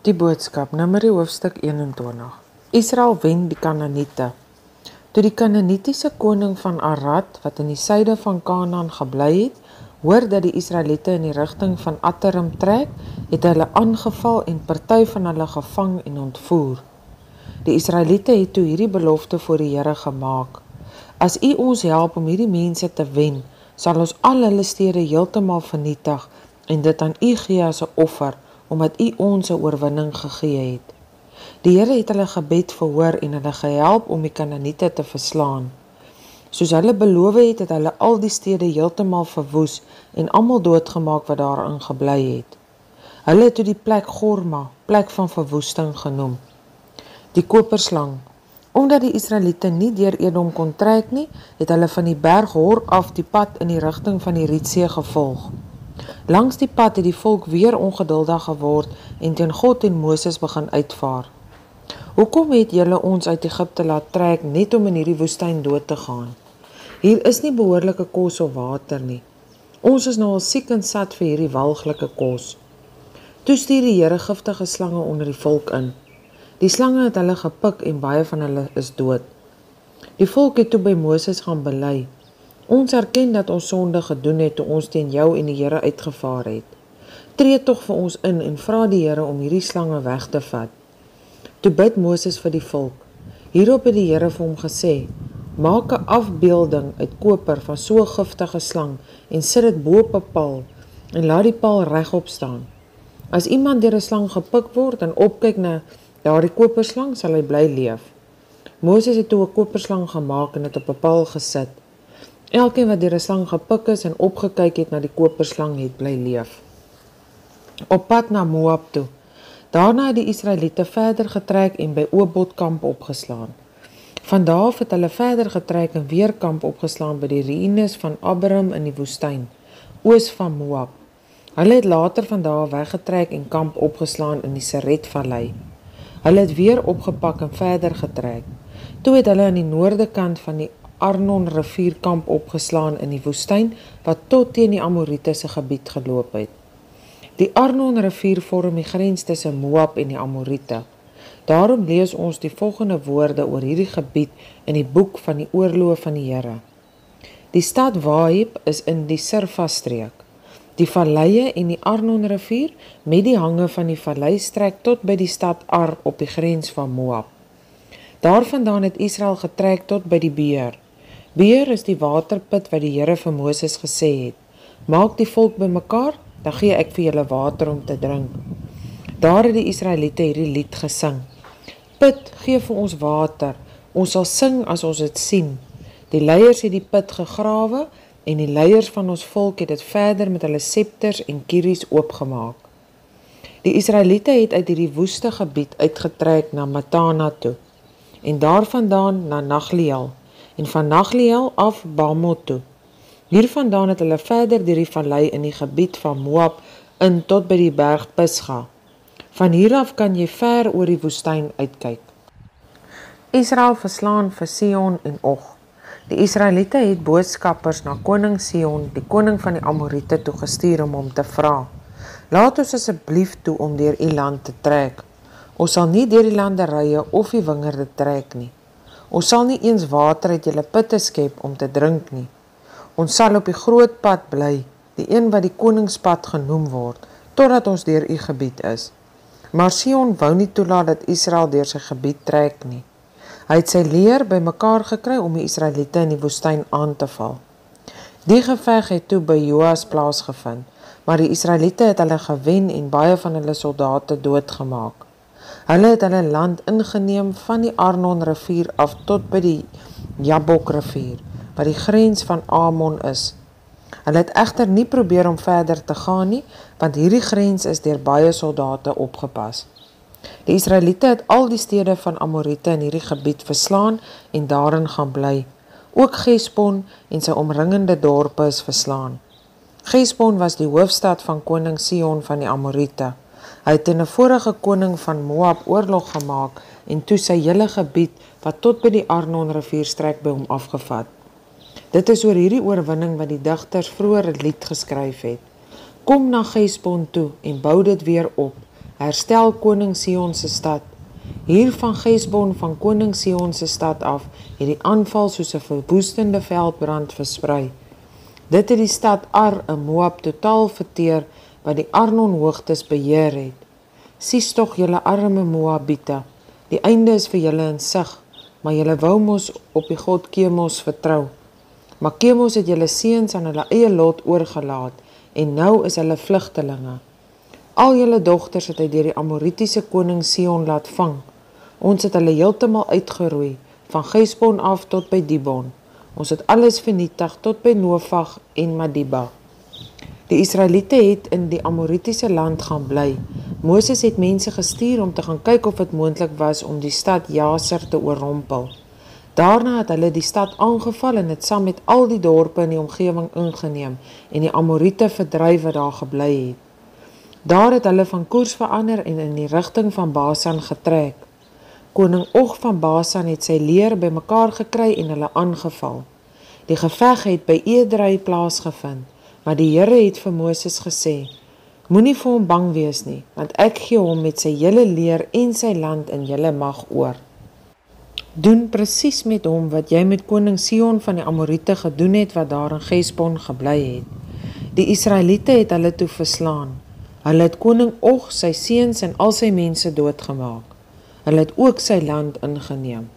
Die boodskap, Numeri hoofstuk 21. Israel wen die Kanaaniete. Toe die Kanaanitiese koning van Arad, wat in die suide van Kanaan gebly het, hoor dat die Israeliete in die rigting van Atarim trek, het hulle aangeval en party van hulle gevang en ontvoer. Die Israeliete het toe hierdie belofte voor die Here gemaak: As U ons help om hierdie mense te wen, sal ons al hulle stede heeltemal vernietig en dit aan U gee as 'n offer, omdat U ons 'n oorwinning gegee het. Die Here het hulle gebed verhoor en hulle gehelp om die Kanaaniete te verslaan. Soos hulle beloof het, het hulle al die stede heeltemal verwoes en almal doodgemaak wat daarin gebly het. Hulle het toe die plek Gorma, plek van verwoesting genoem. Die koperslang. Omdat die Israeliete nie deur Edom kon trek nie, het hulle van die berg Hor af die pad in die rigting van die Rietsee gevolg. Langs die pad het die volk weer ongeduldig geword en teen God en Moses begin uitvaar. Hoekom het julle ons uit Egipte laat trek net om in hierdie woestyn dood te gaan? Hier is nie behoorlike kos of water nie. Ons is nou al siek en sat vir hierdie walglike kos. Toe stuur die Here giftige slange onder die volk in. Die slange het hulle gepik en baie van hulle is dood. Die volk het toe by Moses gaan bely: Ons erken dat ons sonde gedoen het toe ons teen jou en die Here uitgevaar het. Tree tog vir ons in en vra die Here om hierdie slange weg te vat. Toe bid Moses vir die volk. Hierop het die Here vir hom gesê: Maak 'n afbeelding uit koper van so 'n giftige slang en sit dit bo op 'n paal en laat die paal regop staan. As iemand deur 'n slang gepik word en opkyk na daardie koperslang, sal hy bly leef. Moses het toe 'n koperslang gemaak en dit op 'n paal gesit. Elkeen wat deur 'n slang gepik is en opgekyk het na die koperslang, het bly leef. Op pad na Moab toe. Daarna het die Israeliete verder getrek en by Obot kamp opgeslaan. Van daar af het hulle verder getrek en weer kamp opgeslaan by die ruïnes van Abarim in die woestyn, oos van Moab. Hulle het later van daar weggetrek en kamp opgeslaan in die Seret-vallei. Hulle het weer opgepak en verder getrek. Toe het hulle aan die noorde kant van die Arnon rivier kamp opgeslaan in die woestyn, wat tot teen die Amorite se gebied geloop het. Die Arnon rivier vorm die grens tussen Moab en die Amorite. Daarom lees ons die volgende woorde oor hierdie gebied in die boek van die oorloë van die Here. Die stad Waib is in die Sirfa-streek. Die valleie en die Arnon rivier met die hange van die vallei strek tot by die stad Ar op die grens van Moab. Daarvandaan het Israel getrek tot by die Beer. Beer is die waterput wat die Here vir Moses gesê het: Maak die volk bymekaar, dan gee ek vir julle water om te drink. Daar het die Israeliete hierdie lied gesing: Put, gee vir ons water, ons sal sing as ons dit sien. Die leiers het die put gegrawe en die leiers van ons volk het dit verder met hulle septers en kieries oopgemaak. Die Israeliete het uit hierdie woeste gebied uitgetrek na Matana toe en daarvandaan na Nagliel en van Nagliel af Bamot toe. Hiervandaan het hulle verder deur die vallei in die gebied van Moab in tot by die berg Pisga. Van hier af kan jy ver oor die woestyn uitkyk. Israel verslaan vir Sihon en Og. Die Israeliete het boodskappers na koning Sihon, die koning van die Amorite, toe gestuur om hom te vra: Laat ons asseblief toe om deur u land te trek. Ons sal nie deur die landerye of die wingerde trek nie. Ons sal nie eens water uit julle putte skep om te drink nie. Ons sal op die groot pad bly, die een wat die koningspad genoem word, totdat ons deur u gebied is. Maar Sihon wou nie toelaat dat Israel deur sy gebied trek nie. Hy het sy leer bymekaar gekry om die Israeliete in die woestyn aan te val. Die geveg het toe by Joas plaasgevind, maar die Israeliete het hulle gewen en baie van hulle soldate doodgemaak. Hulle het hulle land ingeneem van die Arnon rivier af tot by die Jabok rivier, wat die grens van Amon is. Hulle het egter nie probeer om verder te gaan nie, want hierdie grens is deur baie soldate opgepas. Die Israeliete het al die stede van Amorite in hierdie gebied verslaan en daarin gaan bly. Ook Gesbon en sy omringende dorpe is verslaan. Gesbon was die hoofstad van koning Sihon van die Amorite. Hy het teen 'n vorige koning van Moab oorlog gemaak en toe sy hele gebied wat tot by die Arnon rivier strek by hom afgevat. Dit is oor hierdie oorwinning wat die digters vroeër 'n lied geskryf het. Kom na Gesbon toe en bou dit weer op. herstel koning Sion se stad. Hier van Gesbon van koning Sion se stad af, het die aanval soos 'n verwoestende veldbrand versprei. Dit het die stad Ar in Moab totaal verteer, wat die Arnon-hoogtes beheer het. Sies tog julle arme Moabite, die einde is vir julle in sig, maar julle wou mos op die God Kemos vertrou. Maar Kemos het julle seuns aan hulle eie lot oorgelaat, en nou is hulle vlugtelinge. Al julle dogters het hy deur die Amoritiese koning Sion laat vang. Ons het hulle heeltemal uitgeroei, van Gesbon af tot by Dibon. Ons het alles vernietig tot by Nofag en Madiba. Die Israeliete het in die Amoritiese land gaan bly. Moses het mense gestuur om te gaan kyk of dit moontlik was om die stad Jaser te oorrompel. Daarna het hulle die stad aangeval en het saam met al die dorpe in die omgewing ingeneem en die Amorite verdryf wat daar gebly het. Daar het hulle van koers verander en in die rigting van Basan getrek. Koning Og van Basan het sy leer bymekaar gekry en hulle aangeval. Die geveg het by Edrei plaasgevind, maar die Here het vir Moses gesê: "Moenie vir hom bang wees nie, want ek gee hom met sy hele leer en sy land in julle mag oor. Doen presies met hom wat jy met koning Sion van die Amorite gedoen het wat daar in Gesbon gebly het." Die Israeliete het hulle toe verslaan. Hulle het koning Og, sy seuns en al sy mense doodgemaak. Hulle het ook sy land ingeneem.